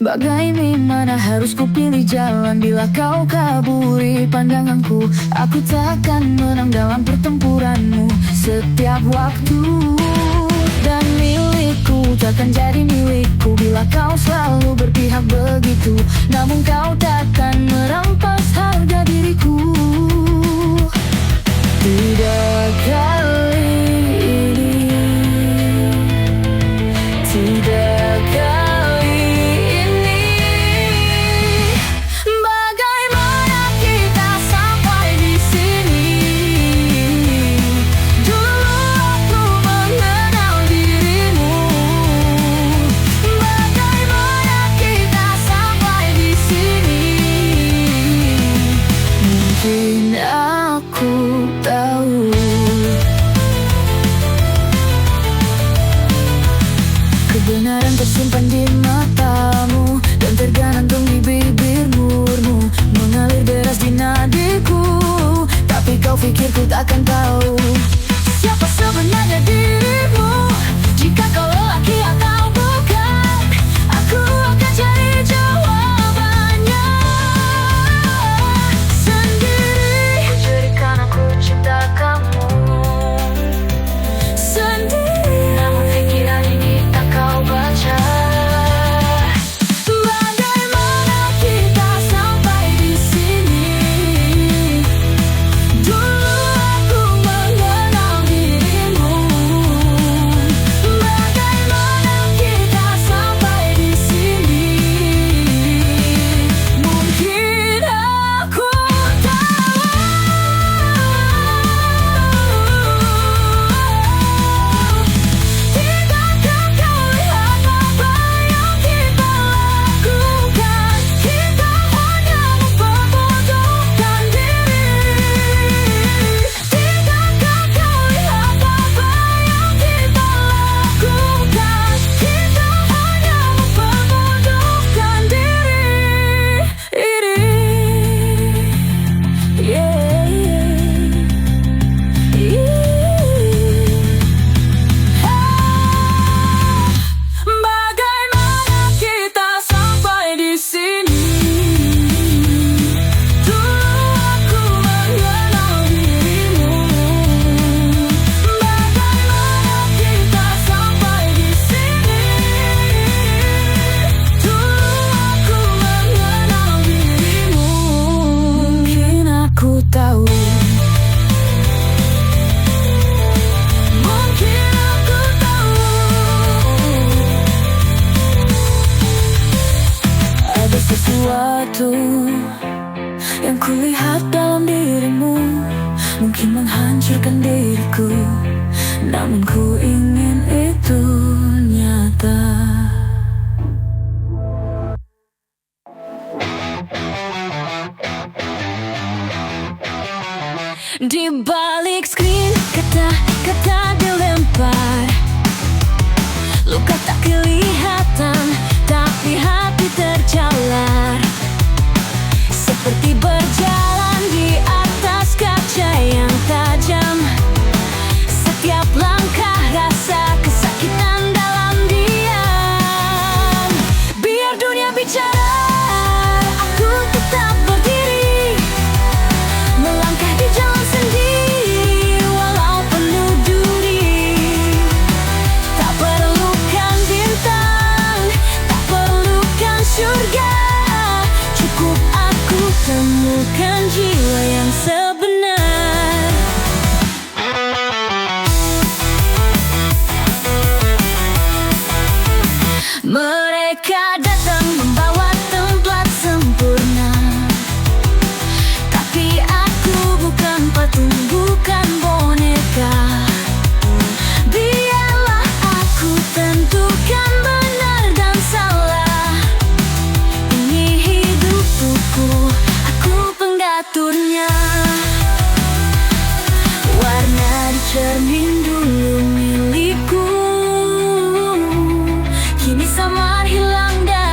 Bagaimana harus ku pilih jalan bila kau kaburi pandanganku? Aku takkan menang dalam pertempuranmu setiap waktu. Dan milikku takkan jadi milikku bila kau selalu berpihak begitu. Namun kau takkan merampas harga diriku. Tidak kali ini, tidak kali ini. Bagaimana kita sampai di sini? Dulu aku mengenal dirimu. Bagaimana kita sampai di sini? Mungkin aku tahu. Kebenaran tersimpan di matamu dan tergantung di bibir murmu, mengalir deras di nadiku. Tapi kau pikir ku takkan tahu siapa sebenarnya dirimu. Jika kau lelaki atau bukan, aku akan cari jawabannya sendiri. Jadi karena ku cinta kamu sendiri, namun pikiran ini tak kau baca. Bagaimana kita sampai di sini? Dulu aku mengenal dirimu. Bagaimana kita sampai di sini? Mungkin aku tahu. Tidakkah kau lihat apa yang kita lakukan? Kita hanya memperbodohkan diri. Tidakkah kau lihat apa yang kita lakukan? Kita hanya memperbodohkan diri. Bagaimana kita sampai di sini? Dulu aku mengenal dirimu. Bagaimana kita sampai di sini? Dulu aku mengenal dirimu. Mungkin aku tahu. Mungkin aku tahu. Ada sesuatu yang kulihat dalam dirimu, mungkin menghancurkan diriku, namun ku ingin itu nyata. Di balik screen kata-kata dilempar, luka tak kelihatan, tapi hati terjalar. Seperti berjalan di atas kaca yang tajam. Setiap langkah rasa kesakitan dalam diam. Biar dunia bicara, aku tetap berdiri, melangkah di jalan sendiri walau penuh duri. Tak perlukan bintang, tak perlukan surga, cukup aku temukan jiwa yang sebenar. Mereka datang membawa template sempurna, tapi aku bukan patung, bukan boneka. Biarlah aku tentukan benar dan salah. Ini hidupku, aku penggaturnya. Warna di cermin dulu milikku, kini samar hilang dari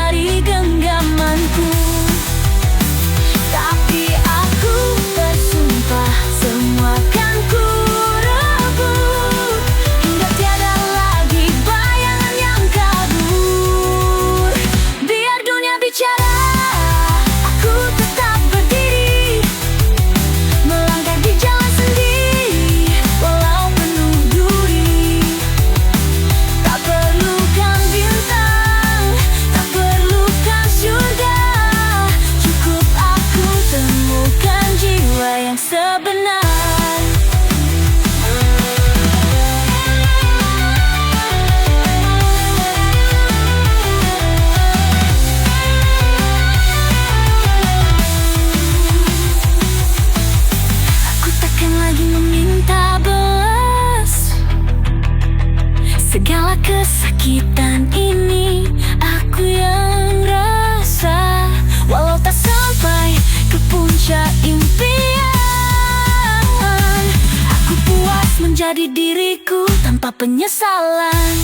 menjadi diriku tanpa penyesalan.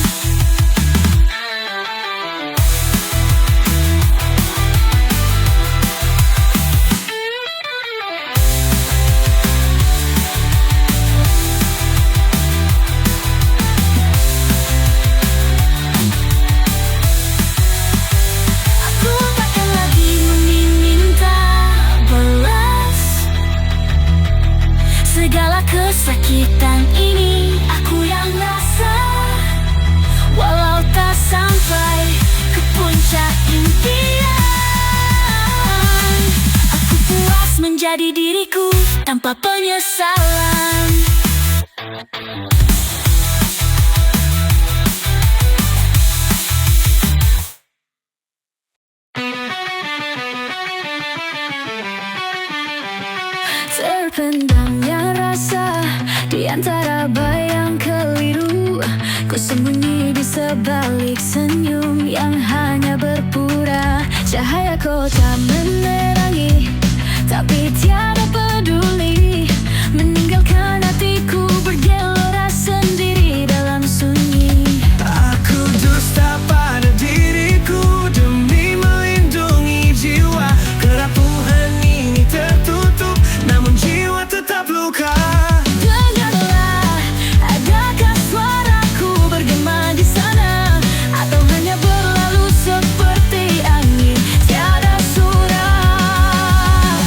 Segala kesakitan ini aku yang rasa, walau tak sampai ke puncak impian. Aku puas menjadi diriku tanpa penyesalan. Terpendamnya rasa di antara bayang keliru, ku sembunyi di sebalik senyum yang hanya berpura. Cahaya kota menerangi, tapi tiada peduli, meninggalkan hatiku bergelora sendiri dalam sunyi. Aku dusta pada diriku demi melindungi jiwa. Kerapuhan ini tertutup, namun jiwa tetap luka. Dengarlah, adakah suaraku bergema di sana, atau hanya berlalu seperti angin tiada surat?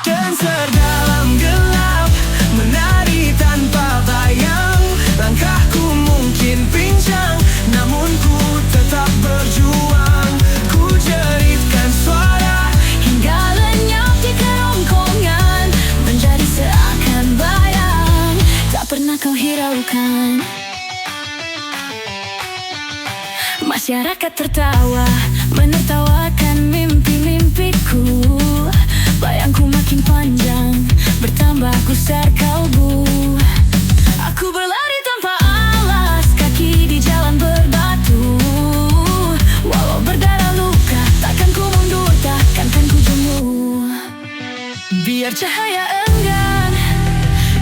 Dancer dalam gelap, menari tanpa bayang. Langkahku mungkin pincang, namun ku tetap berjuang. Ku jeritkan suara Hingga lenyap di kerongkongan, menjadi seakan bayang tak pernah kau hiraukan. Masyarakat tertawa, menertawakan mimpi-mimpiku. Bayangku makin panjang, bertambah gusar kalbu. Aku berlari tanpa alas kaki di jalan berbatu. Walau berdarah luka, takkan ku mundur, takkan ku jemu. Biar cahaya enggan,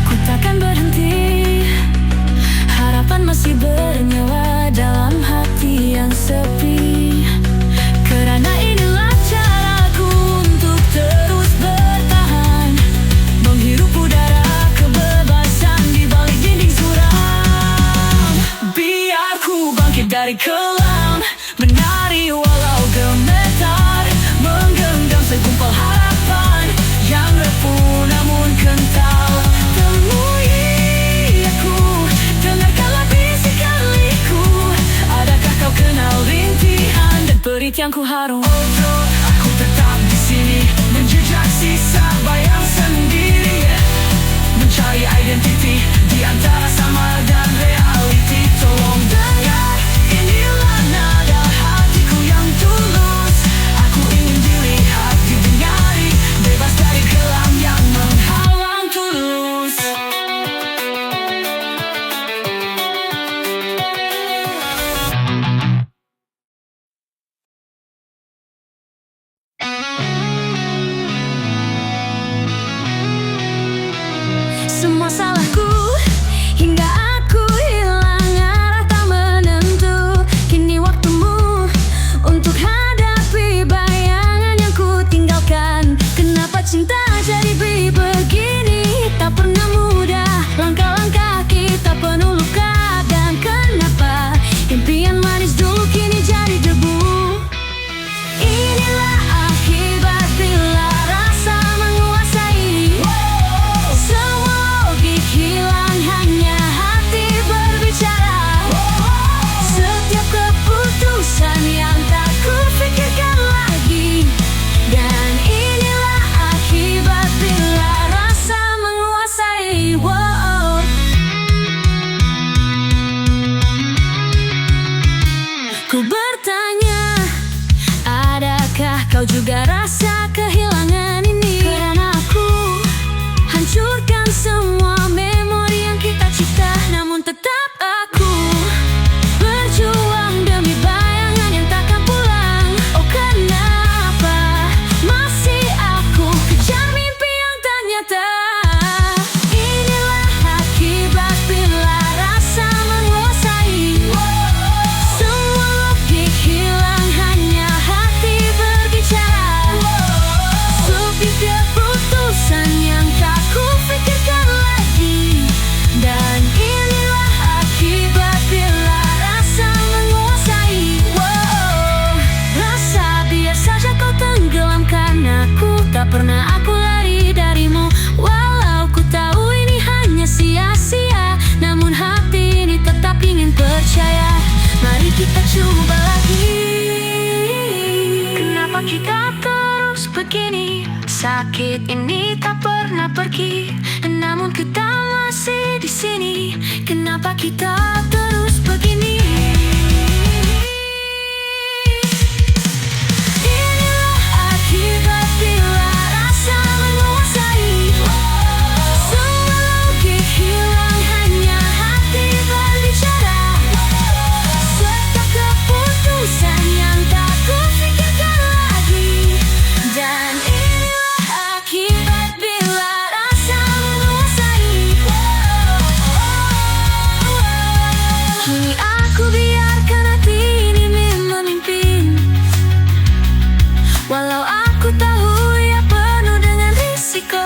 ku takkan berhenti. Harapan masih bernyawa dalam hati yang sepi. Kerana inilah caraku untuk terus bertahan, menghirup udara kebebasan di balik dinding suram. biar ku bangkit dari Kelam, menari walau gemetar, menggenggam segumpal harapan yang repuh namun kental. Temui aku, dengarkanlah bisikan liku. Adakah kau kenal rintihan dan perit yang ku harung? Although aku tetap di sini, menjejak sisa bayang sendiri, mencari identiti di antara sama dan reality. Tolong dengar, inilah nada hatiku yang tulus. Aku ingin dilihat, didengari, bebas dari kelam yang menghalang tulus. Semua salahku hingga aku hilang arah tak menentu. Kini waktumu untuk hadapi bayangan yang ku tinggalkan. Kenapa cinta jadi begini, tak pernah mudah. Langkah-langkah kita penuh luka. Dan kenapa impian manis dulu kini jadi debu? Inilah akibat bila rasa menguasai. Semua logik hilang, hanya hati berbicara. Setiap keputusan yang tak kupikirkan lagi. Dan inilah akibat bila rasa menguasai. Ku bertanya, adakah kau juga rasa kehilangan ini? Karena aku hancurkan semua memori yang kita cipta, namun tetap aku berjuang demi bayangan yang takkan pulang. Oh kenapa masih aku kejar mimpi yang tak nyata? Inilah akibat bila Tak pernah aku lari darimu, walau ku tahu ini hanya sia-sia. Namun hati ini tetap ingin percaya. Mari kita coba lagi. Kenapa kita terus begini? Sakit ini tak pernah pergi, namun kita masih di sini. Kenapa kita terus begini? Inilah akibat bila rasa menguasai. Semua logik hilang, hanya hati berbicara. Setiap keputusan yang tak kupikirkan lagi. Dan inilah akibat bila rasa menguasai. Kini aku biarkan hati ini memimpin, walau aku tahu ia penuh dengan risiko.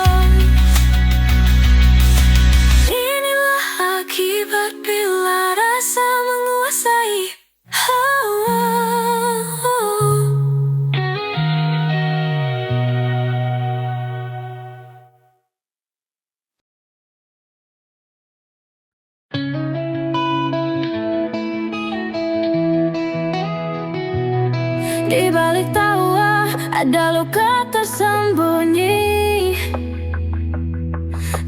Inilah akibat bila rasa menguasai. Di balik tawa ada luka tersembunyi.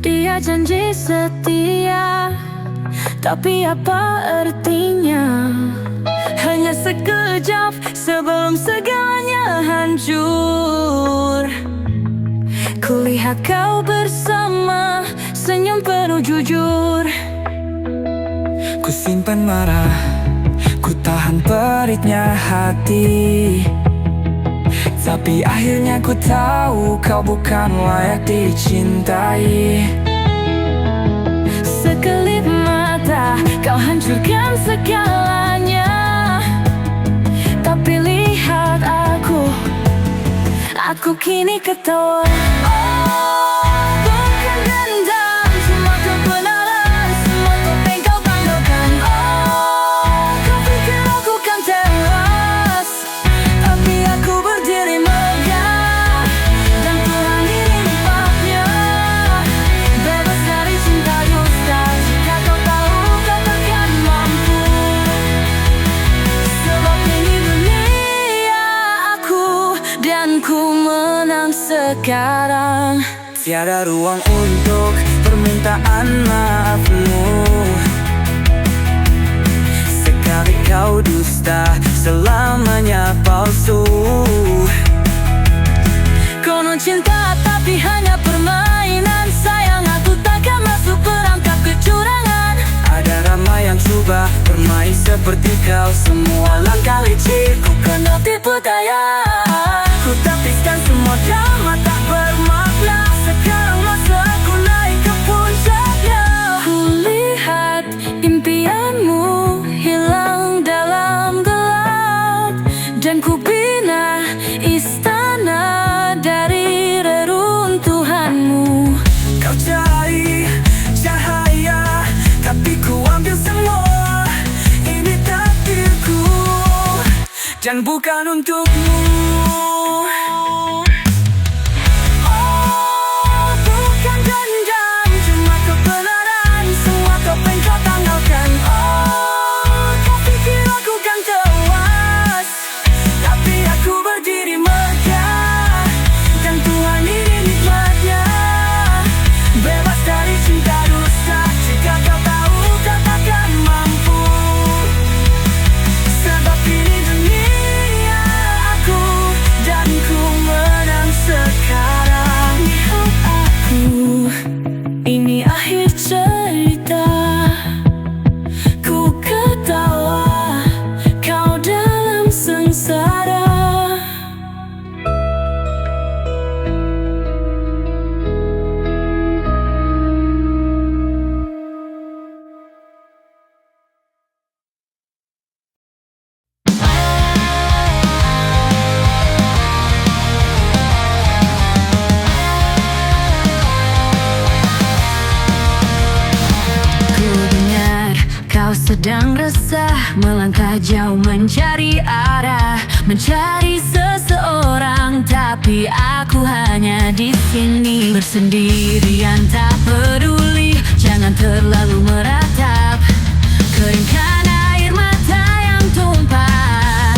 Dia janji setia, tapi apa artinya? Hanya sekejap sebelum segalanya hancur. Kulihat kau bersama, senyum penuh jujur. Ku simpan marah, ku tahan peritnya hati, tapi akhirnya ku tahu kau bukan layak dicintai. Sekelip mata kau hancurkan segalanya, tapi lihat aku kini ketawa. Bukan dendam, semua kebenaran, semua topeng kau tanggalkan. Kau pikir aku kan tewas, tapi aku berdiri megah, dan Tuhan ini nikmatnya. Bebas dari cinta dusta, jika kau tahu kau takkan mampu. Sebab ini dunia aku, dan ku menang sekarang. Tiada ruang untuk permintaan maafmu. Sekali kau dusta, selamanya palsu. Konon cinta tapi hanya permainan. Sayang aku takkan masuk perangkap kecurangan. Ada ramai yang coba bermain seperti kau. Semua langkah licik ku kena tipu daya. Ku tapiskan semua drama tak bermakna. Sekarang masaku naik ke puncaknya. Kulihat impianmu hilang dalam gelap, dan ku bina istana dari reruntuhanmu. Kau cari cahaya, tapi ku ambil semua. Ini takdirku, dan bukan untukmu. Oh, bukan dendam, cuma kebenaran. Semua topeng kau tanggalkan. Oh, kau pikir aku kan tewas, Tapi aku berdiri megah, dan Tuhan ini nikmatnya. bebas dari cinta dusta. Jika kau tahu kau takkan mampu. Sebab ini dunia aku, dan ku menang sekarang. Lihat aku, ini akhir cerita. Ku ketawa, kau dalam sengsara. Ku dengar kau sedang resah, melangkah jauh mencari arah. mencari seseorang, tapi aku hanya di sini bersendirian. Tak peduli, jangan terlalu meratap, keringkan air mata yang tumpah.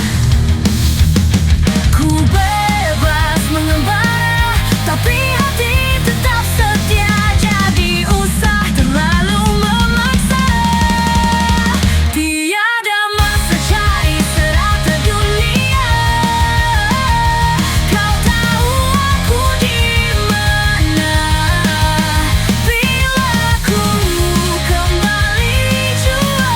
Ku bebas mengembara, tapi hati tetap setia. Jadi usah terlalu memaksa. Tiada masa cari serata dunia. Kau tahu aku di mana bila ku kembali jua.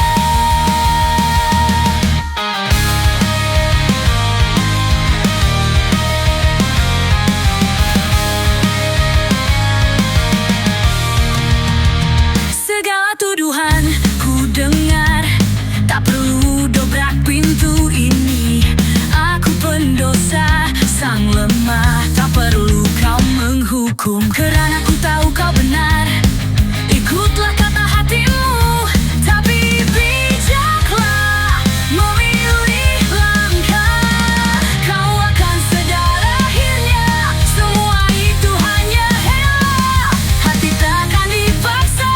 Segala tuduhan ku dengar, tak perlu dobrak pintu ini. Aku pendosa, sang lemah, tak perlu kau menghukum, kerana ku tahu kau benar. Ikutlah kata hatimu, tapi bijaklah memilih langkah. Kau akan sadar akhirnya, semua itu hanya hela. Hati takkan dipaksa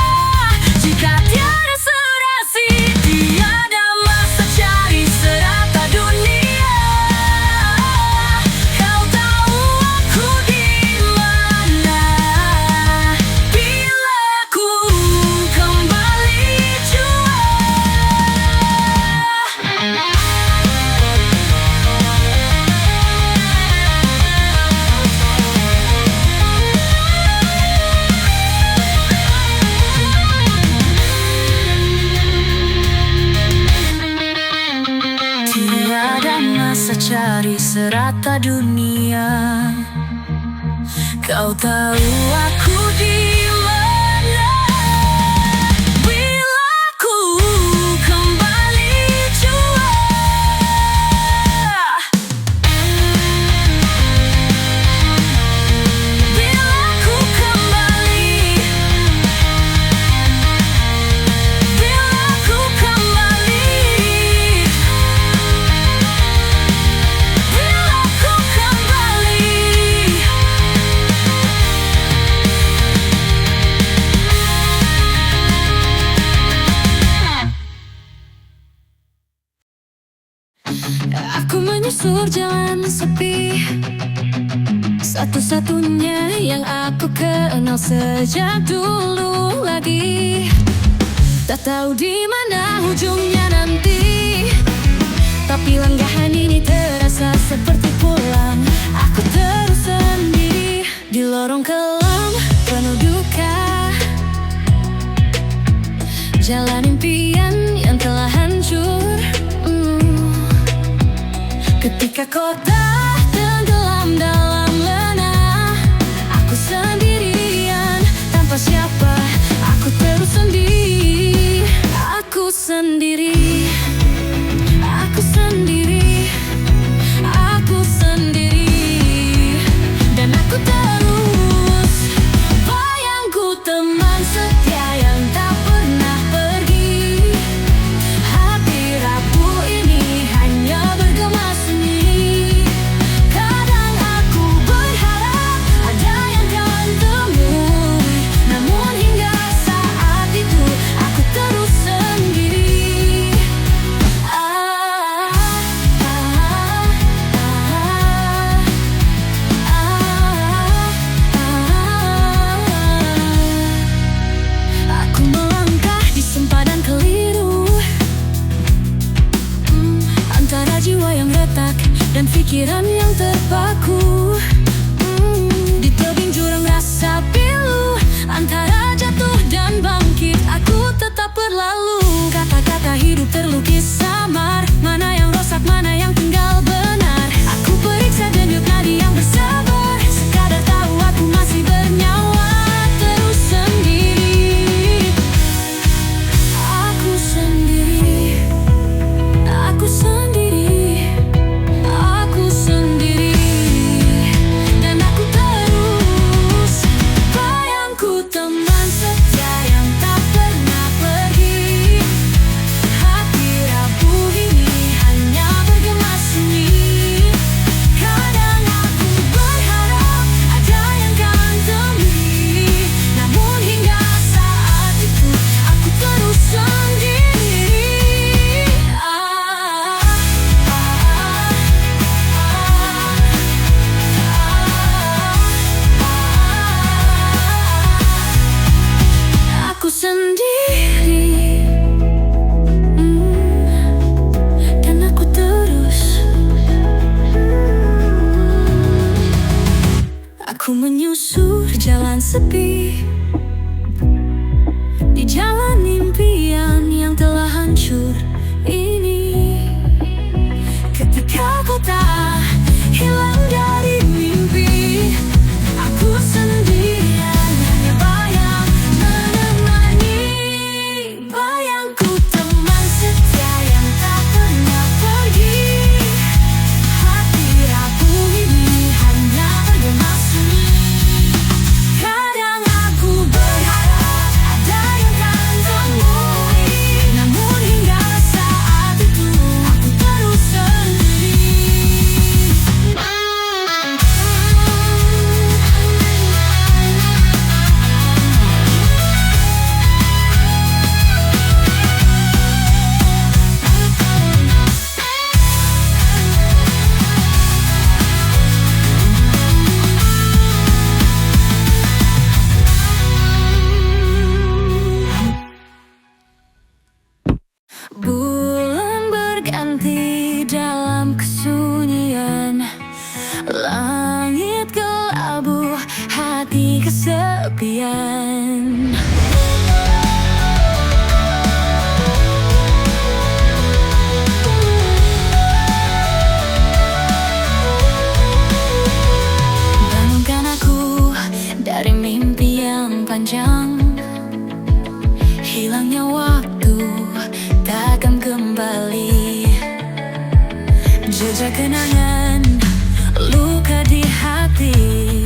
jika tiada serasi. Tiada masa cari serata dunia. Kau tahu aku di mana bila ku kembali jua. Tiada masa cari serata dunia. Kau tahu aku di mana bila ku kembali jua. Bila ku kembali, bila ku kembali, bila ku kembali. Aku menyusur jalan sepi, satu-satunya yang aku kenal sejak dulu lagi. Tak tahu di mana ujungnya nanti, tapi langgahan ini terasa seperti pulang. Aku terus sendiri di lorong kelam penuh duka, jalan impian yang telah hancur. Ketika kota tenggelam dalam lena, aku sendirian tanpa siapa. Aku terus sendiri, aku sendiri, aku sendiri, aku sendiri. Dan aku terus bayangku, teman setia yang tak pernah pergi. Hati rapuh ini hanya bergema sunyi. Kadang aku berharap ada yang kau temui, namun hingga saat itu aku terus sendiri. Aku melangkah di sempadan keliru, antara jiwa yang retak dan pikiran yang terpaku. Di tebing jurang rasa pilu, antara jatuh dan bangkit, aku tetap berlalu. Kata-kata hidup terlukis samar, mana yang rosak, mana yang tinggal benar. Aku periksa denyut nadi yang bersabar, sekadar tahu aku masih bernyawa. Terus sendiri, aku sendiri, aku sendiri, aku sendiri. Dan aku terus bayangku, teman setia yang tak pernah pergi. Hati rapuh ini hanya bergema sunyi. Ku menyusur jalan sepi di jalan impian yang telah hancur ini. Ketika kota hilang dari mimpi, aku sendirian hanya bayang menemani. Bayangku teman setia yang tak pernah pergi. Hati rapuh ini hanya bergema sunyi. Kadang aku berharap ada yang kan temui, namun hingga saat itu aku terus sendiri. Bulan berganti dalam kesunyian, langit kelabu, hati kesepian. Bangunkan aku dari mimpi yang panjang. Hilangnya waktu takkan kembali. Jejak kenangan, luka di hati.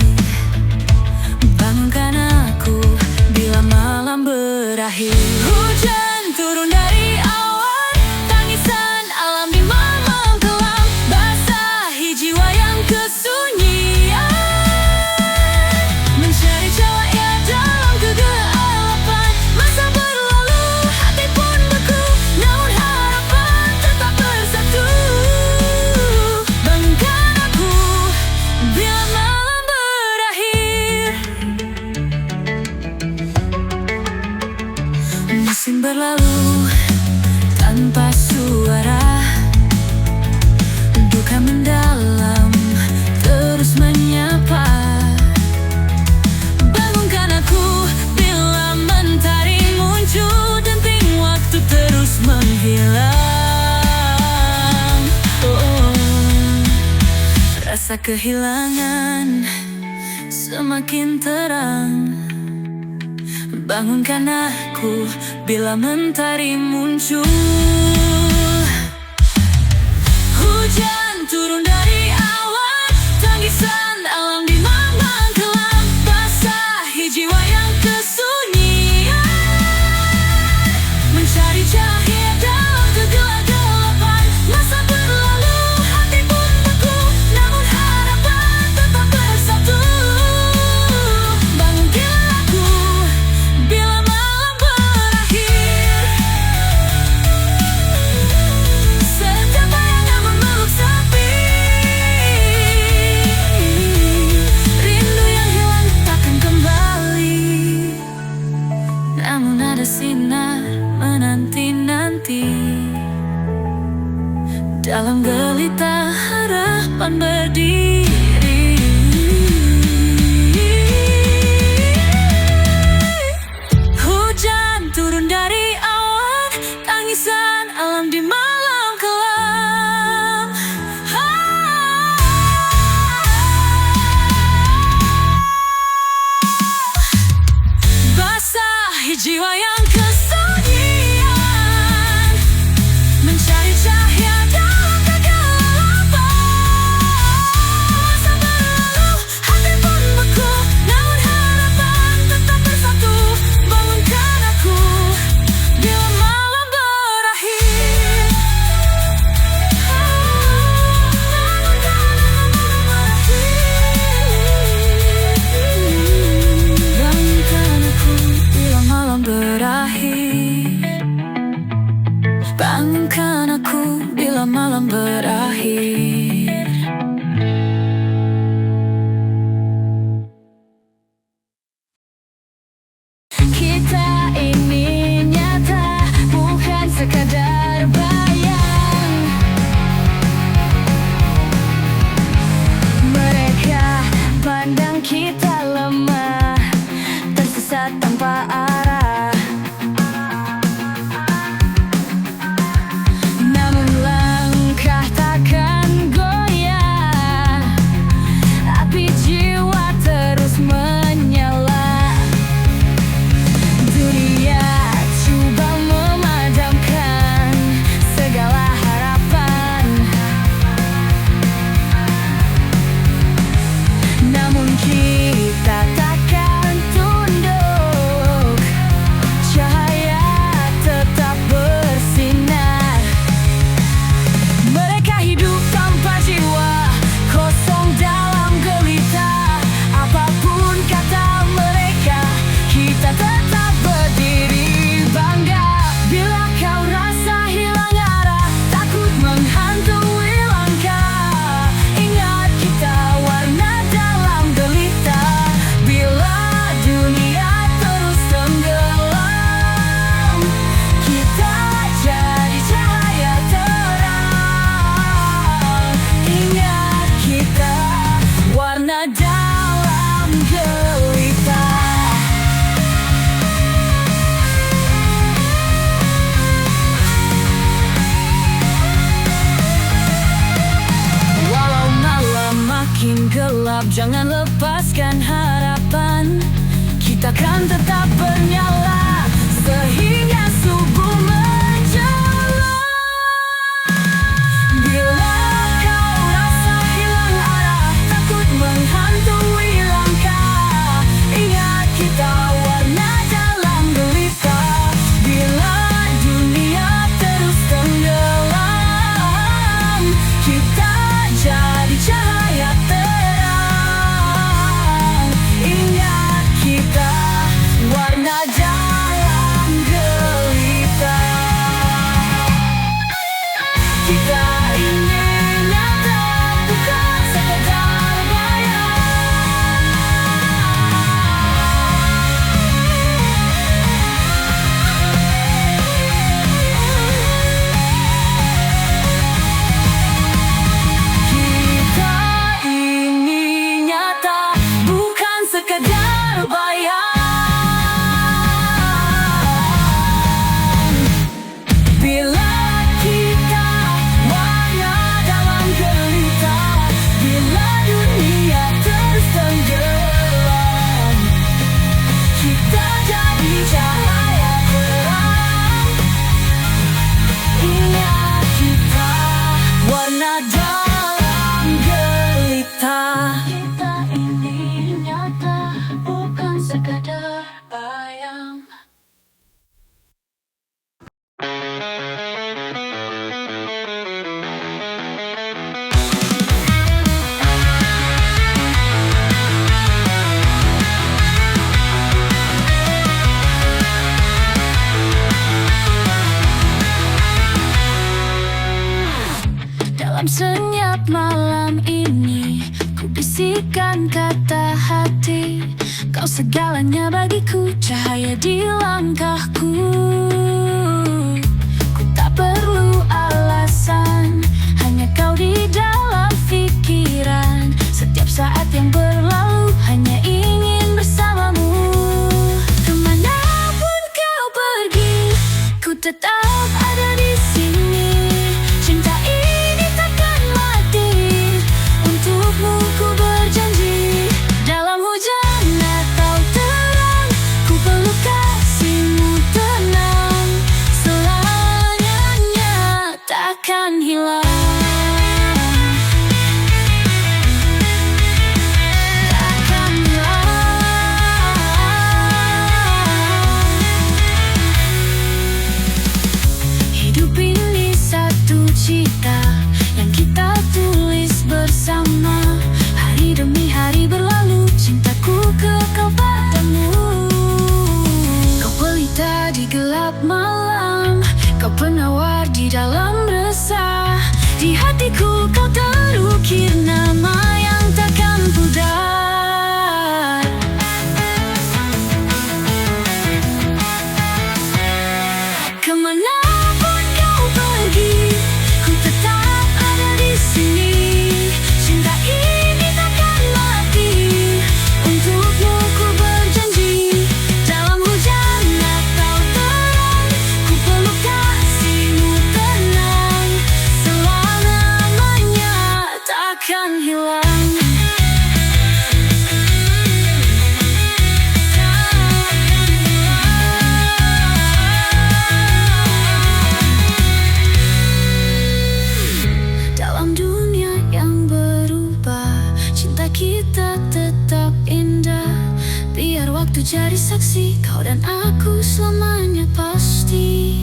Bangunkan aku bila malam berakhir. Hujan turun dari awan, tangisan alam di malam kelam, basahi jiwa yang kesunyian. Mencari cahaya dalam kegelapan, masa berlalu, hati pun beku, namun harapan tetap bersatu. Bangunkan aku bila malam berakhir. Musim berlalu tanpa suara, duka mendalam terus menyapa. Bangunkan aku bila mentari muncul, denting waktu terus menghilang. Rasa kehilangan semakin terang. Bangunkan aku bila mentari muncul. Hujan turun dari awan, tangisan alam di malam kelam, basahi jiwa yang kesunyian. Mencari cahaya dalam kegelapan, masa berlalu, hati pun beku, namun harapan tetap bersatu. Bangunkan aku bila malam berakhir. Senja bayangan memeluk sepi. Kita takkan tunduk, cahaya tetap bersinar. Mereka hidup tanpa jiwa, kosong dalam gelita. Apapun kata mereka, kita tetap berdiri bangga. Bila kau rasa hilang arah, takut menghantui langkah, ingat kita warna dalam gelita. Bila dunia terus tenggelam, kita jadi cahaya terang. Ingat kita warna dalam gelita. Walau malam makin gelap, jangan lepaskan harapan. Kita kan tetap bernyala sehingga subuh menjelang. Bila kau rasa hilang arah, takut menghantui langkah, ingat kita warna dalam gelita. Bila dunia terus tenggelam, kita jadi cahaya terang. Ingat kita warna dalam gelita. Kita ini nyata, bukan sekedar bayang. Kita ini nyata, bukan sekedar bayang. Bila kita warna dalam gelita, bila dunia terus tenggelam, kita jadi cahaya terang. Ingat kita warna dalam gelita. Kita ini nyata, bukan sekadar bayang. Dalam senyap malam ini, ku bisikan kata hati. Kau segalanya bagiku, cahaya di langkahku. Ku tak perlu alasan, hanya kau di dalam pikiran. Setiap saat yang berlalu, hanya ingin bersamamu. Kemanapun kau pergi, ku tetap ada di sini. Cinta ini takkan mati, untukmu ku berjanji. Dalam hujan atau terang, ku peluk kasihmu tenang. Selamanya takkan hilang. waktu jadi saksi, kau dan aku selamanya pasti.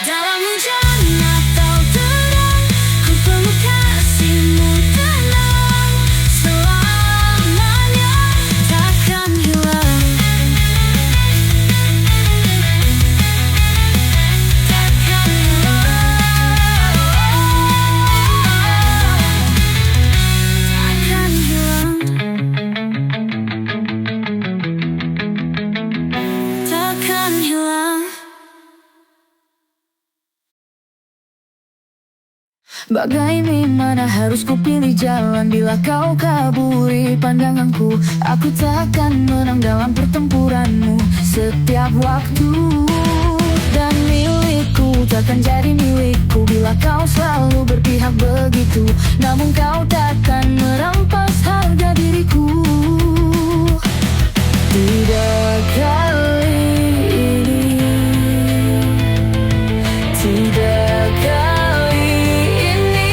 Dalam hujan atau terang, ku peluk kasihmu tenang, selamanya takkan hilang. Takkan hilang. Takkan hilang. Takkan hilang. Bagaimana harus ku pilih jalan bila kau kaburi pandanganku? Aku takkan menang dalam pertempuranmu setiap waktu. Dan milikku takkan jadi milikku bila kau selalu berpihak begitu. Namun kau takkan merampas harga diriku. Tidak kali ini, tidak kali ini.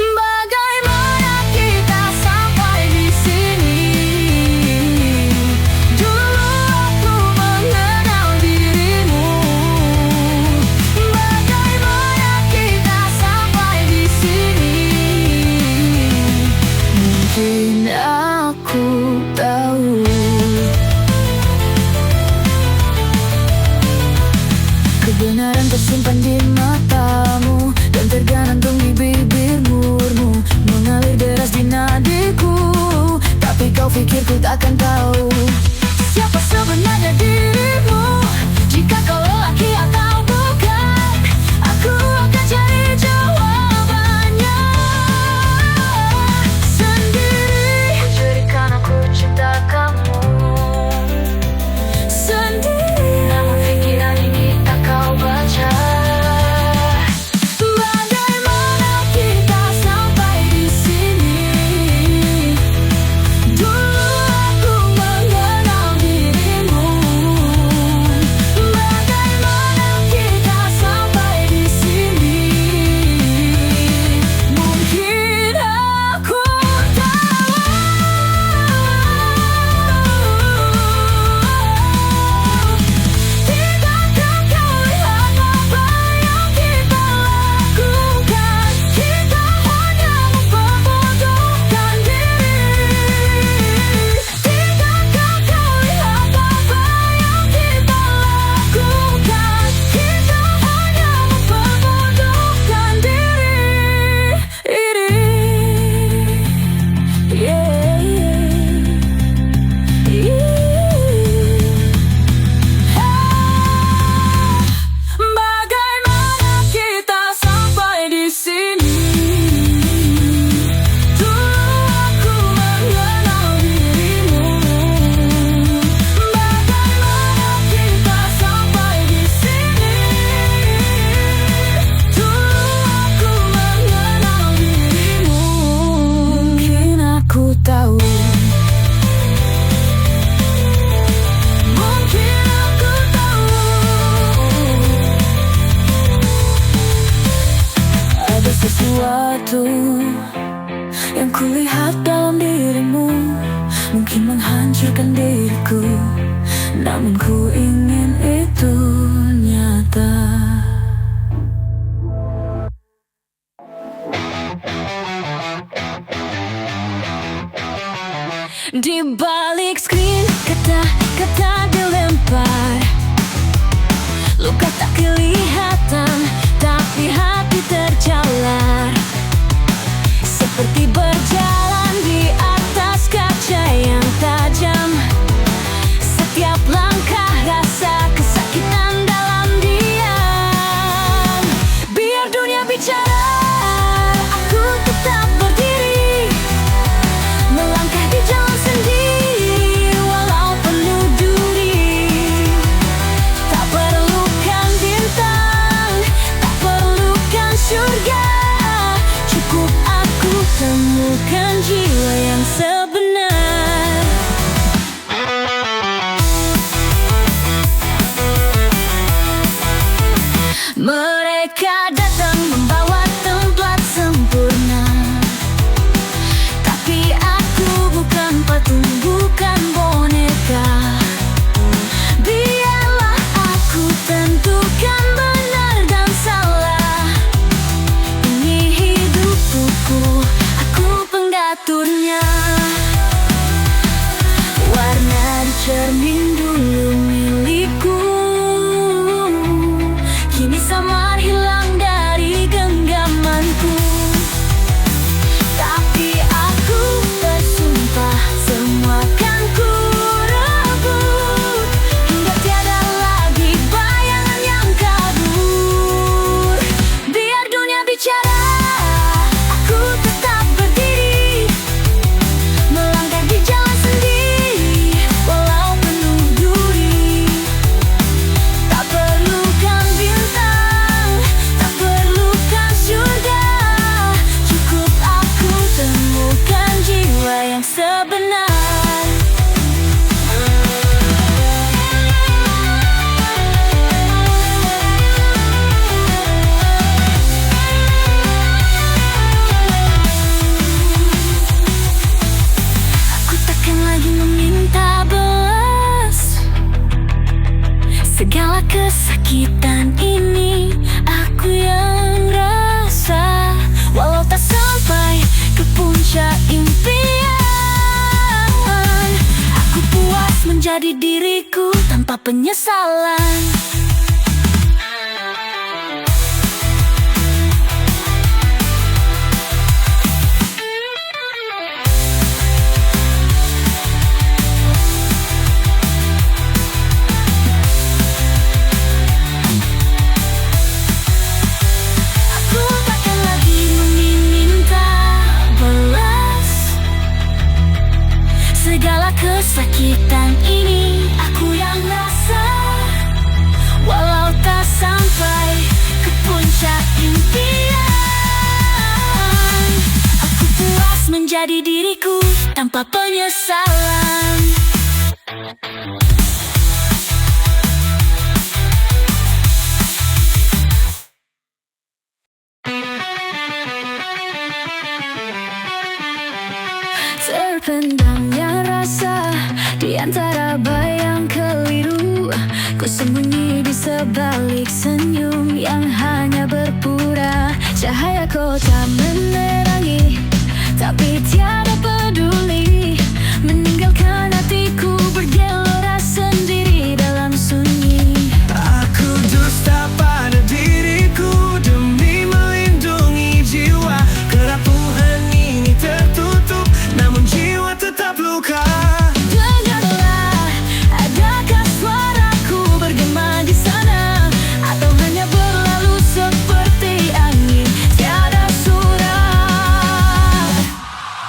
Bagaimana kita sampai di sini? Dulu aku mengenal dirimu. Bagaimana kita sampai di sini? Mungkin aku tahu. Kebenaran tersimpan di matamu dan tergantung di bibirmu. Mengalir deras di nadiku, tapi kau pikir ku takkan tahu siapa sebenarnya dirimu. Jika kau lelaki atau bukan, aku akan cari jawabannya sendiri. Jadikan aku cinta kamu sendiri. Namun pikiran ini tak kau baca. Bagaimana kita sampai di sini? Dulu aku mengenal dirimu. Bagaimana kita sampai di sini? Mungkin aku tahu. Tidakkah kau lihat apa yang kita lakukan? Kita hanya memperbodohkan diri. Tidakkah kau lihat apa yang kita lakukan? Kita hanya memperbodohkan diri. Bagaimana kita sampai di sini? Dulu aku mengenal dirimu. Bagaimana kita sampai di sini? Dulu aku mengenal dirimu. Mungkin aku tahu. Mungkin aku tahu. Ada sesuatu yang kulihat dalam dirimu, mungkin menghancurkan diriku, namun ku ingin itu nyata. Di balik screen kata-kata dilempar, luka tak kelihatan, tapi hati terjalar. Seperti berjalan di atas kaca yang tajam. Setiap langkah menentukan benar dan salah. Ini hidupku, aku pengaturnya. Warna di cermin dulu milikku, kini samar hilang dari genggamanku. Tapi aku bersumpah semua kan ku rebut, hingga tiada lagi bayangan yang kabur. Biar dunia bicara, aku tetap berdiri, melangkah di jalan sendiri, walau penuh duri. Tak perlukan bintang, tak perlukan surga, cukup aku temukan jiwa yang sebenar. Aku takkan lagi meminta belas. Segala kesakitan ini aku yang rasa, walau tak sampai ke puncak impian. Aku puas menjadi diriku tanpa penyesalan. Aku takkan lagi meminta belas. Segala kesakitan ini aku yang rasa, walau tak sampai ke puncak impian. Aku puas menjadi diriku tanpa penyesalan. Terpendamnya rasa di antara bayang keliru, ku sembunyi di sebalik senyum yang hanya berpura. Cahaya kota menerangi, tapi tiada peduli, meninggalkan hatiku bergelora sendiri dalam sunyi. Aku dusta pada diriku demi melindungi jiwa. Kerapuhan ini tertutup, namun jiwa tetap luka. Dengarlah, adakah suaraku bergema di sana, atau hanya berlalu seperti angin tiada surat?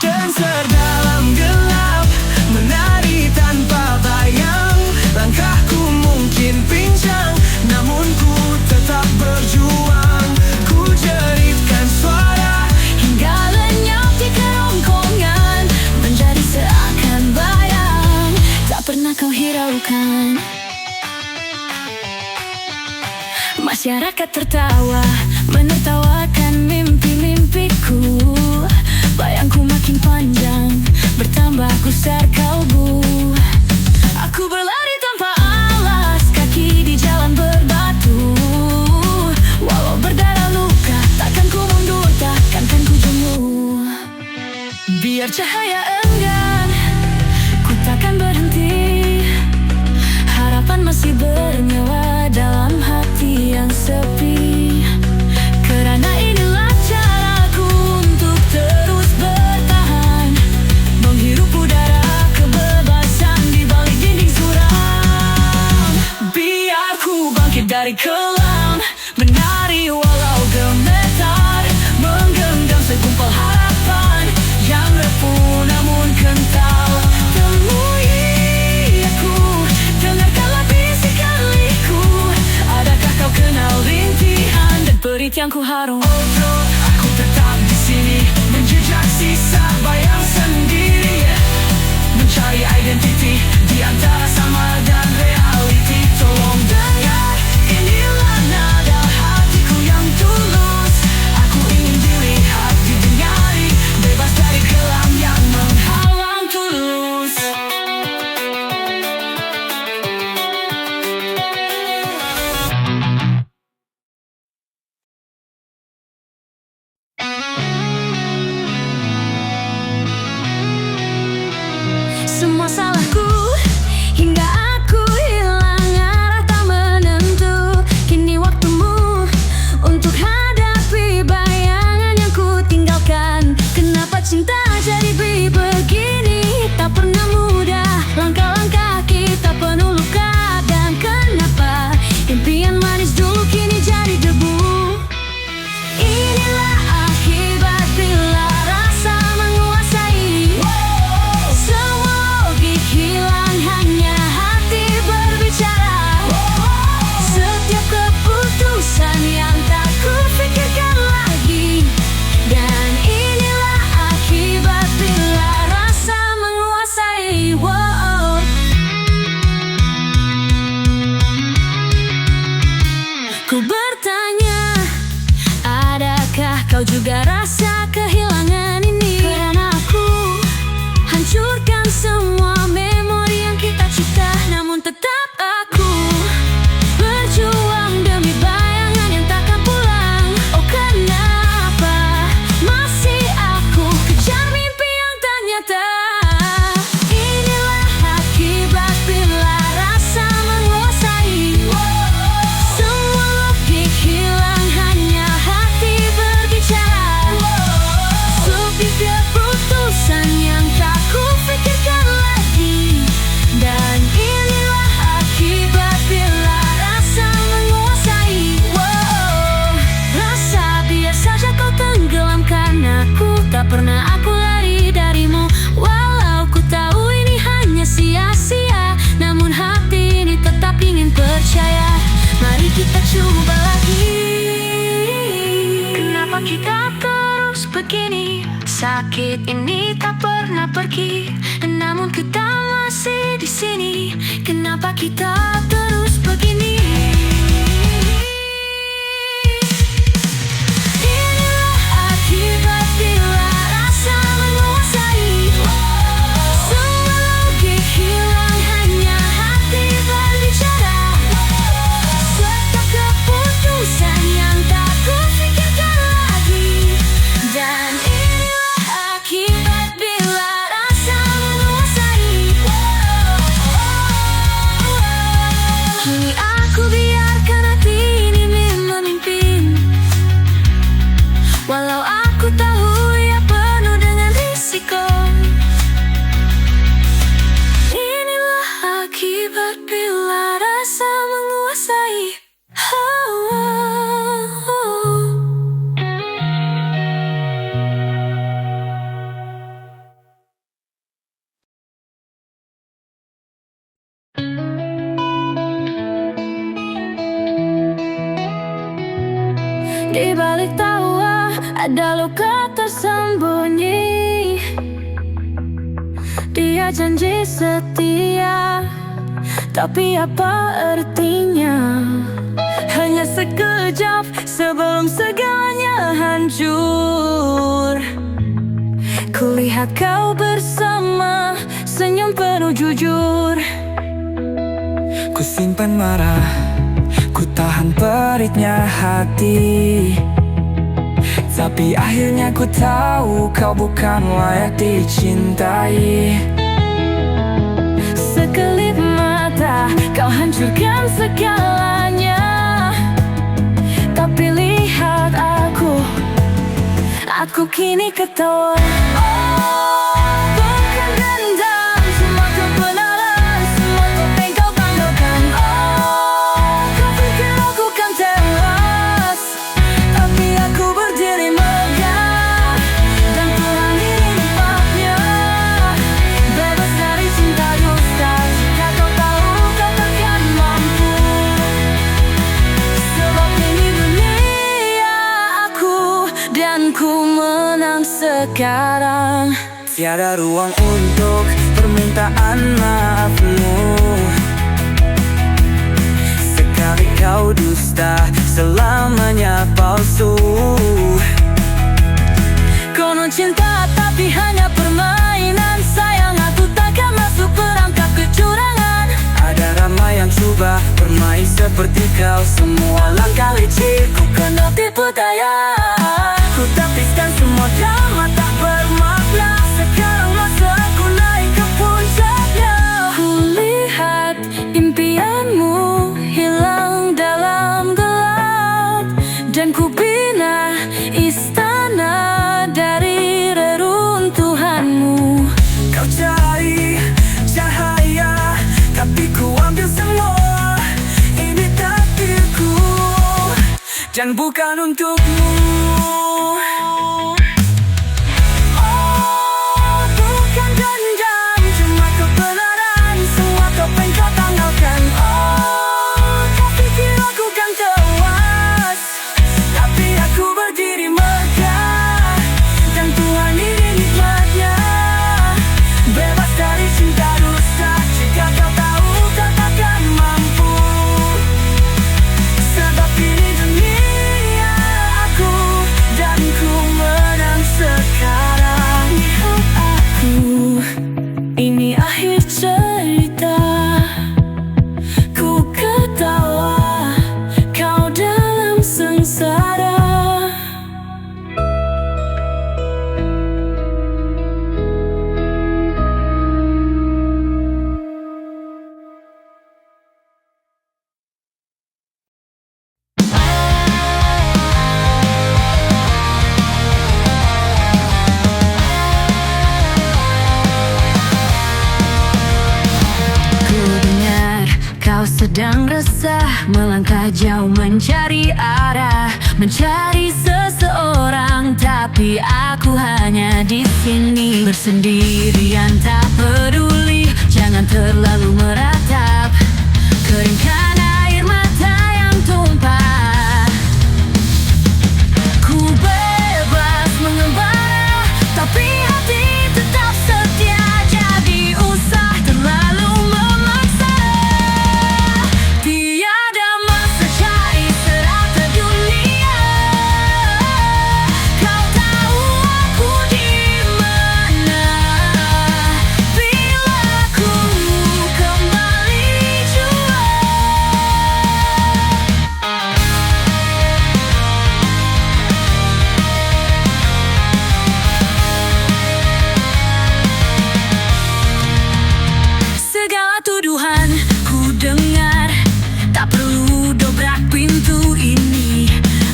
Dancer dalam gelap, menari tanpa bayang. Langkahku mungkin pincang, namun ku tetap berjuang. Ku jeritkan suara Hingga lenyap di kerongkongan, menjadi seakan bayang tak pernah kau hiraukan. Masyarakat tertawa, menertawakan mimpi-mimpiku. Bayangku makin panjang, bertambah gusar kalbu. Aku berlari tanpa alas kaki di jalan berbatu, walau berdarah luka, takkan ku mundur, takkan ku jemu. Biar cahaya enggan, ku takkan berhenti. Harapan masih bernyawa dalam hati yang sepi. Kerana inilah caraku untuk terus bertahan, menghirup udara kebebasan di balik dinding suram. Biar ku bangkit dari kelam, menari walau gemetar, menggenggam segumpal harapan yang repuh namun kental. Temui aku, dengarkanlah bisikan liku. Adakah kau kenal rintihan dan perit yang ku harum? aku tetap di sini, menjejak sisa bayang sendiri, mencari identiti di antara samar dan reality. Tolong dengar, inilah nada hatiku yang tulus. Aku ingin dilihat, didengari, bebas dari kelam yang menghalang tulus. Ku bertanya, adakah kau juga rasa kehilangan ini? Karena aku hancurkan semua memori yang kita cipta, namun tetap aku berjuang demi bayangan yang takkan pulang. Oh kenapa masih aku kejar mimpi yang tak nyata? Inilah akibat bila rasa menguasai. Semua logik hilang, hanya hati berbicara. Sepi keputusan yang tak kupikirkan lagi. Dan inilah akibat bila rasa menguasai. Rasa biar saja kau tenggelamkan aku. Tak pernah aku lari darimu. Walau ku tahu ini hanya sia-sia, namun hati ini tetap ingin percaya. Mari kita coba lagi. Kenapa kita terus begini? Sakit ini tak pernah pergi, namun kita masih di sini. Kenapa kita terus begini? Inilah akibat bila rasa menguasai. Semua logik hilang, hanya hati berbicara. Setiap keputusan yang tak kupikirkan lagi. Dan inilah akibat bila rasa menguasai. Kini aku biarkan hati ini memimpin. Walau aku tahu ia penuh dengan risiko. Inilah akibat bila rasa menguasai. Di balik tawa ada luka tersembunyi. Dia janji setia, tapi apa artinya? Hanya sekejap sebelum segalanya hancur. Kulihat kau bersama, senyum penuh jujur. Ku simpan marah, ku tahan peritnya hati. Tapi akhirnya ku tahu kau bukan layak dicintai. Sekelip mata kau hancurkan segalanya. Tapi lihat aku kini ketawa. Oh, bukan dendam, semua kebenaran, semua topeng kau tanggalkan. Oh, kau pikir aku kan tewas, tapi aku berdiri megah. Dan Tuhan ini nikmatnya, bebas dari cinta dusta. Jika kau tahu kau takkan mampu, sebab ini dunia aku, dan ku menang sekarang. Tiada ruang untuk permintaan maafmu. Sekali kau dusta, selamanya palsu. Konon cinta tapi hanya permainan. Sayang aku takkan masuk perangkap kecurangan. Ada ramai yang coba bermain seperti kau. Semua langkah licik ku kena tipu daya. Ku tapiskan semua drama tak bermakna. Sekarang masaku naik ke puncaknya. Ku lihat impianmu hilang dalam gelap, dan ku bina istana dari reruntuhanmu. Kau cari cahaya, tapi ku ambil semua. Ini takdirku, dan bukan untukmu. Oh, bukan dendam, cuma kebenaran. Semua topeng kau tanggalkan. Oh, kau pikir aku kan tewas, Tapi aku berdiri megah, dan Tuhan ini nikmatnya, bebas dari cinta dusta. Jika kau tahu kau takkan mampu, sebab ini sedang resah, melangkah jauh mencari arah, mencari seseorang, tapi aku hanya di sini bersendirian. Tak peduli, jangan terlalu meratap, keringkan air mata yang tumpah. Ku bebas mengembara, tapi hati tetap setia. Jadi usah terlalu memaksa. Tiada masa cari serata dunia. Kau tahu aku di mana bila ku kembali jua. Segala tuduhan ku dengar, tak perlu dobrak pintu ini.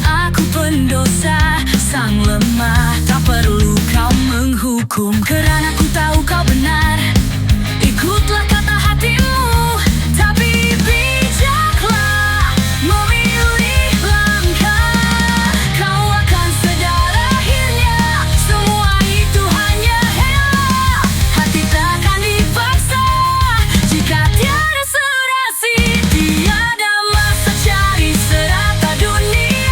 Aku pendosa, sang lemah, tak perlu kau menghukum, kerana ku tahu kau benar. Ikutlah kata hatimu, tapi bijaklah memilih langkah. Kau akan sadar akhirnya, semua itu hanya hela. Hati takkan dipaksa jika tiada serasi. Tiada masa cari serata dunia.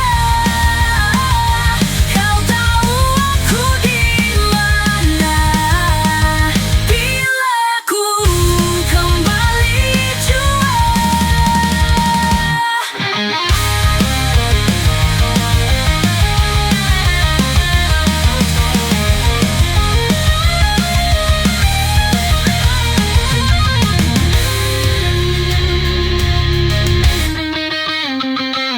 Kau tahu aku di mana bila ku kembali jua.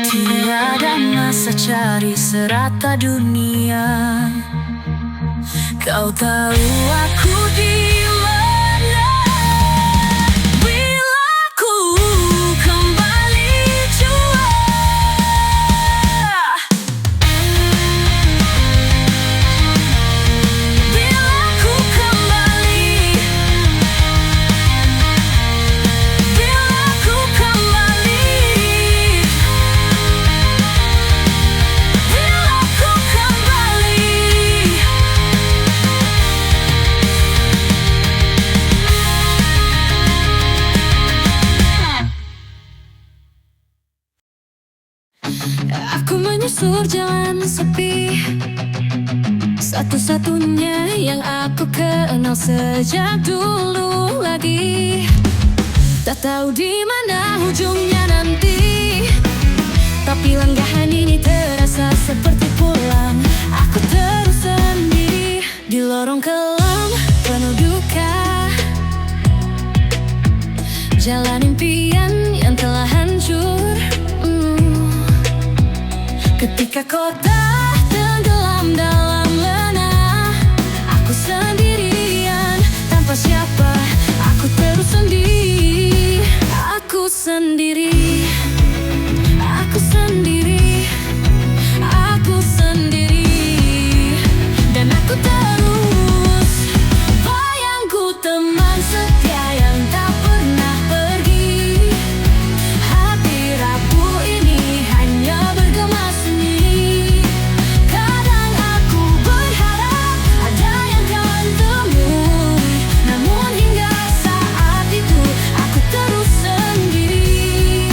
Tiada masa cari serata dunia. Kau tahu aku di mana bila ku kembali jua. Bila ku kembali, bila ku kembali, bila ku kembali. Aku menyusur jalan sepi, satu-satunya yang aku kenal sejak dulu lagi. Tak tahu di mana ujungnya nanti, tapi langgahan ini terasa seperti pulang. Aku terus sendiri di lorong kelam penuh duka, jalan impian yang telah hancur. Ketika kota tenggelam dalam lena, aku sendirian tanpa siapa. Aku terus sendiri, aku sendiri, aku sendiri, aku sendiri. Dan aku terus bayangku, teman setia yang tak pernah pergi. Hati rapuh ini hanya bergema sendiri. Kadang aku berharap ada yang kau temui, namun hingga saat itu aku terus sendiri.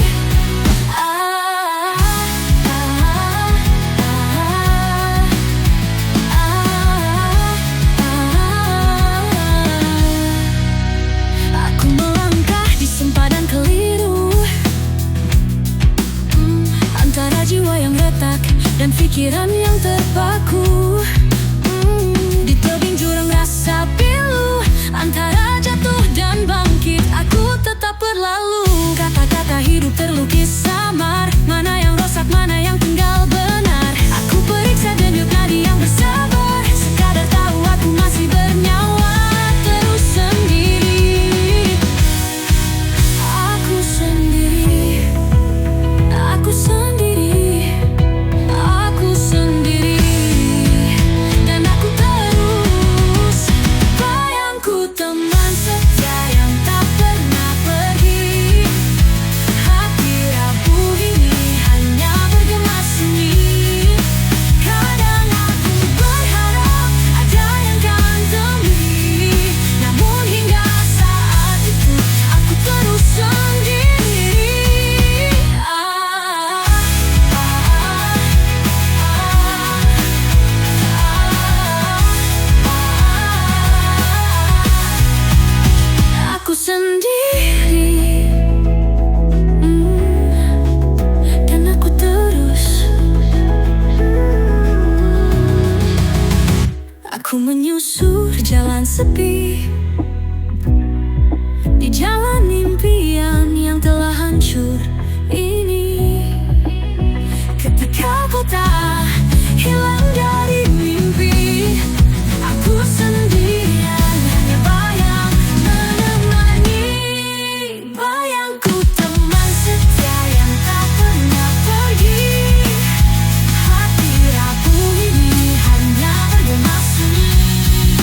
Aku melangkah di sempadan keliru, antara jiwa yang retak dan pikiran yang terpaku. Di tebing jurang rasa pilu, antara jatuh dan bangkit, aku tetap berlalu. Kata-kata hidup terlukis samar, mana yang rosak, mana yang tinggal benar. Aku periksa denyut nadi yang bersabar, sekadar tahu aku masih bernyawa. Terus sendiri, aku sendiri, aku sendiri, aku sendiri. Dan aku terus bayangku, teman setia yang tak pernah pergi. sepi di jalan impian yang telah hancur ini. Ketika kota hilang dari mimpi, aku sendirian hanya bayang menemani. Bayangku teman setia yang tak pernah pergi. Hati rapuh ini hanya bergema sunyi.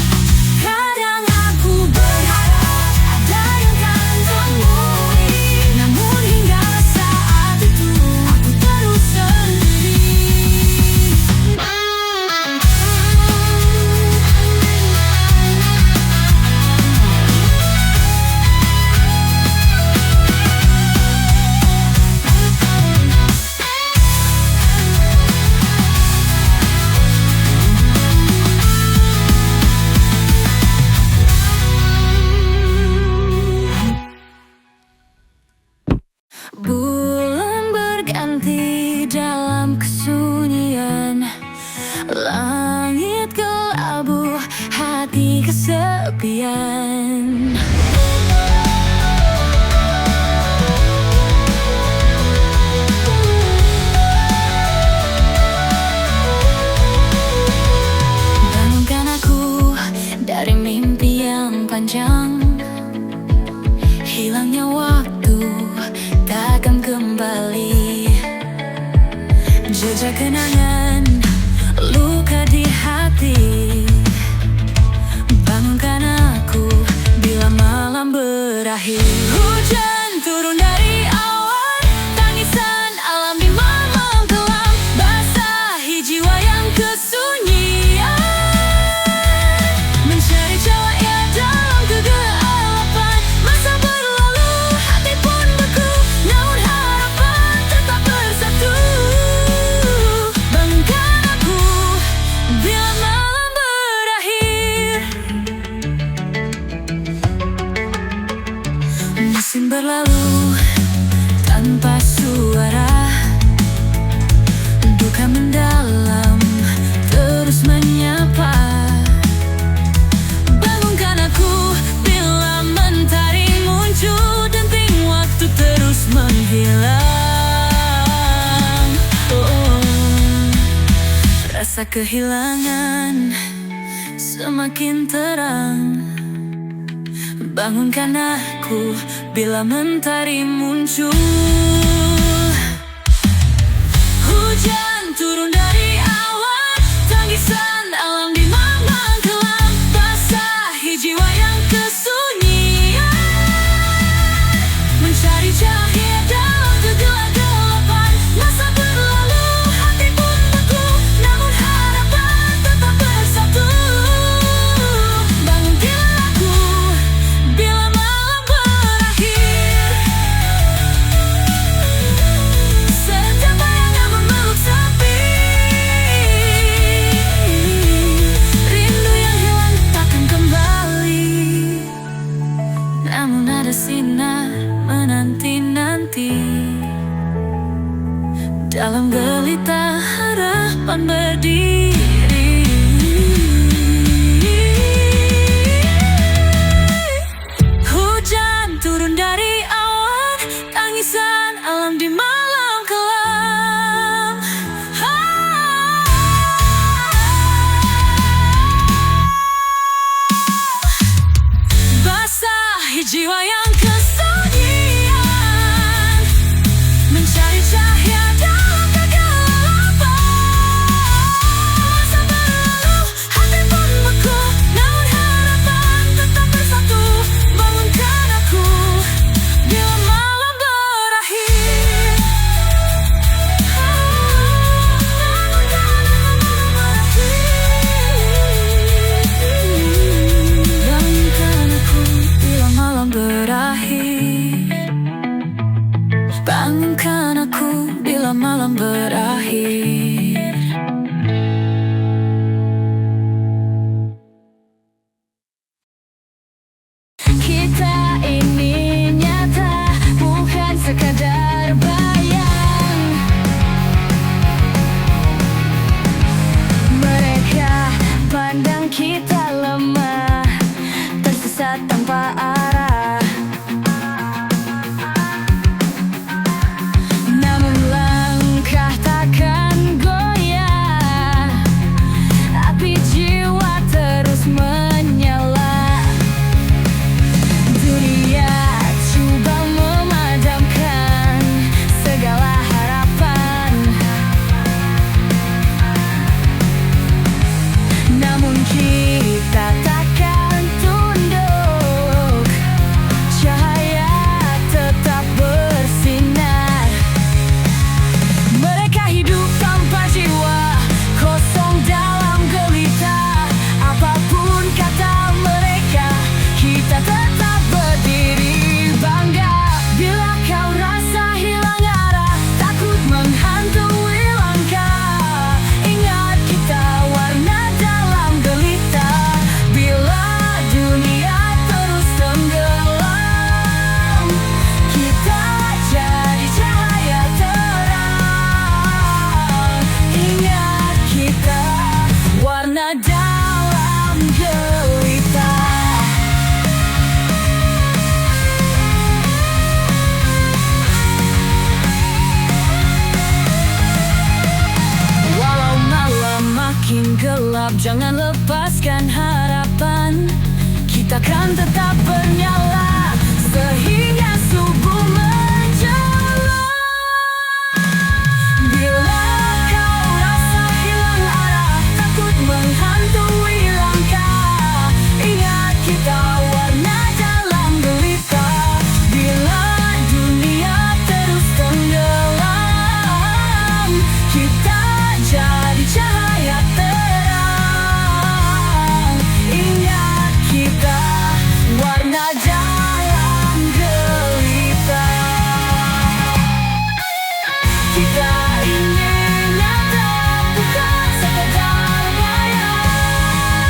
Kadang aku berharap ada yang kan temui, namun hingga saat itu aku terus sendiri. Bulan berganti dalam kesunyian, langit kelabu, hati kesepian. Bangunkan aku dari mimpi yang panjang. Hilangnya waktu takkan kembali. Jejak kenangan, luka di hati. Bangunkan aku bila malam berakhir. Hujan turun dari awan, tangisan alam di malam kelam, basahi jiwa yang kesunyian. Mencari cahaya dalam kegelapan, masa berlalu, hati pun beku, namun harapan tetap bersatu. Bangunkan aku bila malam berakhir. Musim berlalu tanpa suara, duka mendalam terus menyapa. Bangunkan aku bila mentari muncul, denting waktu terus menghilang. Rasa kehilangan semakin terang. Bangunkan aku bila mentari muncul. Hujan turun dari awan, tangisan alam di malam kelam, basahi jiwa yang kesunyian. Mencari cahaya dalam kegelapan, masa berlalu, hati pun beku, namun harapan tetap bersatu. Bangunkan aku bila malam berakhir. Setiap bayangan memeluk sepi, rindu yang hilang takkan kembali, namun ada sinar menanti-nanti. Dalam gelita harapan berdiri. Hujan turun dari awan, tangisan alam di malam kelam. Basahi jiwa yang kesunyian. Mencari cahaya dalam kegelapan, tetap jangan lepaskan harapan. Kita kan tetap bernyala sehingga subuh menjelang. Bila kau rasa hilang arah, takut menghantui langkah, ingat kita warna dalam gelita. Bila dunia terus tenggelam, kita jadi cahaya terang. Ingat kita warna dalam gelita. Kita ingin nyata, bukan sekedar bayang.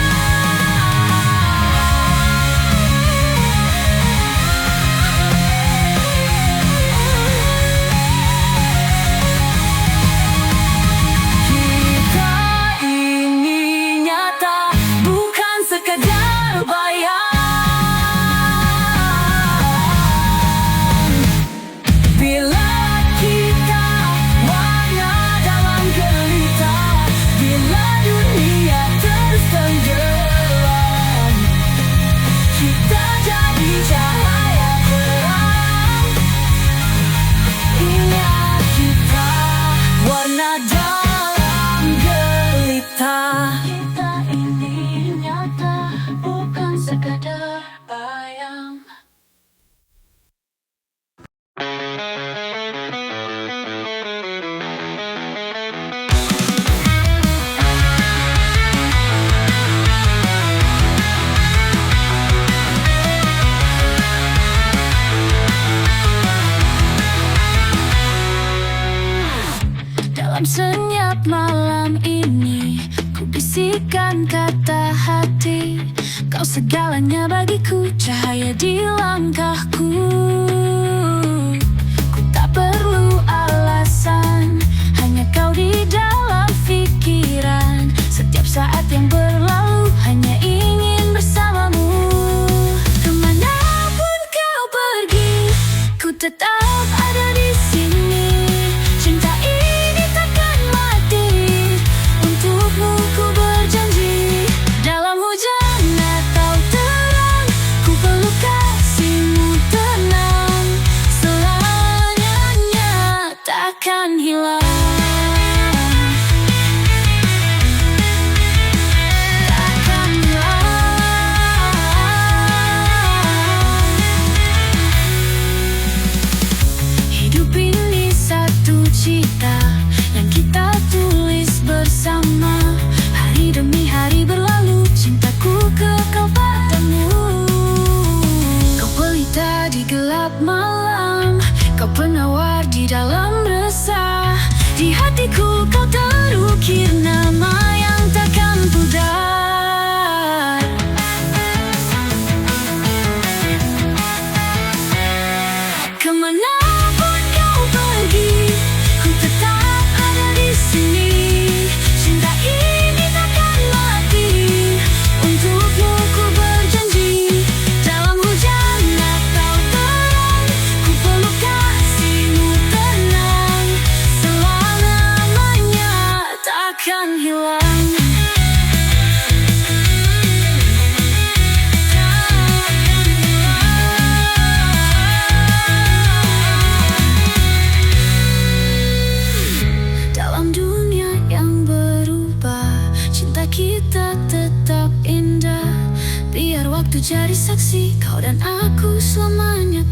Kita ingin nyata, bukan sekedar bayang. Bila kita warna dalam gelita, bila dunia terus tenggelam, kita jadi cahaya terang. Ingat kita warna dalam gelita. Kita ini nyata, bukan sekadar bayang. Dalam senyap malam ini, ku bisikan kata hati. Kau segalanya bagiku, cahaya di langkahku. Ku tak perlu alasan, hanya kau di dalam pikiran. Setiap saat yang berlalu, hanya ingin bersamamu. Kemanapun kau pergi, ku tetap ada di sini. Cinta ini takkan mati, untukmu ku berjanji. Dalam hujan atau terang, ku peluk kasihmu tenang. Selamanya takkan hilang. Takkan hilang. Hidup ini satu cita yang kita tulis bersama. Hari demi hari berlalu, cintaku kekal padamu. Kau pelita di gelap malam, kau penawar di dalam resah. Di hatiku kau terukir nama yang takkan pudar. Kemanapun kau pergi, ku tetap ada di sini. Cinta ini takkan mati, untukmu ku berjanji. Dalam hujan atau terang, ku peluk kasihmu tenang. Selamanya takkan hilang. Dalam dunia yang berubah, cinta kita tetap indah. Biar waktu jadi saksi, kau dan aku selamanya